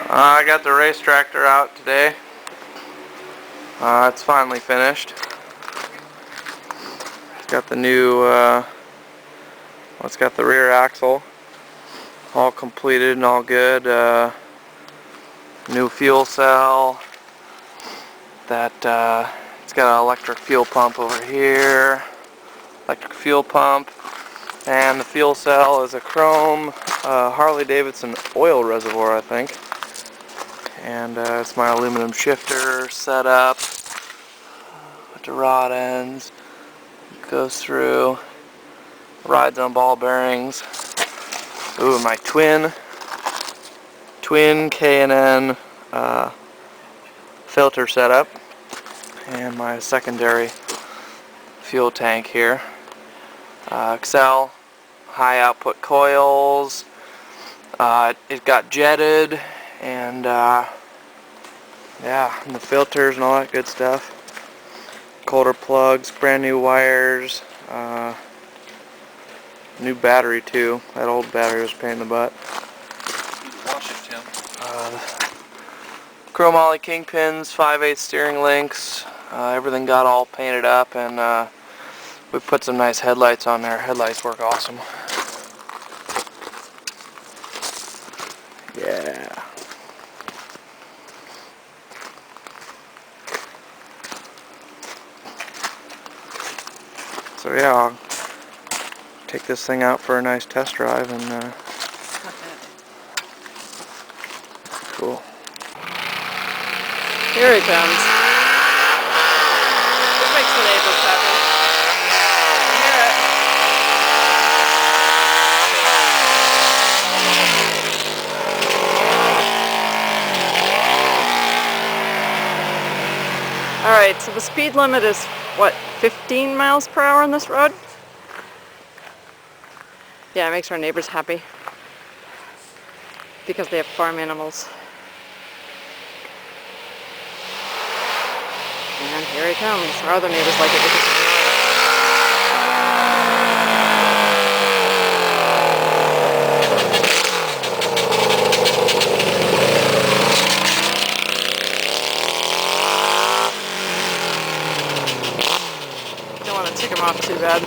I got the race tractor out today. It's finally finished. It's got the new, it's got the rear axle all completed and all good. New fuel cell. It's got an electric fuel pump over here. Electric fuel pump. And the fuel cell is a chrome Harley-Davidson oil reservoir, I think. And it's my aluminum shifter set up with the rod ends. Goes through, rides on ball bearings. Ooh, my twin K&N filter setup, and my secondary fuel tank here. Excel high output coils. It got jetted, and yeah, and the filters and all that good stuff. Coulter plugs, brand new wires, new battery too. That old battery was a pain in the butt. Wash it, Tim. Chromoly kingpins, 5/8 steering links. Everything got all painted up, and we put some nice headlights on there. Headlights work awesome. Yeah. So yeah, I'll take this thing out for a nice test drive, and cool. Here he comes. This makes the neighbors happy. Hear it. Alright, so the speed limit is, what, 15 miles per hour on this road? Yeah, it makes our neighbors happy. Because they have farm animals. And here he comes. Our other neighbors like it because don't want to tick him off too bad.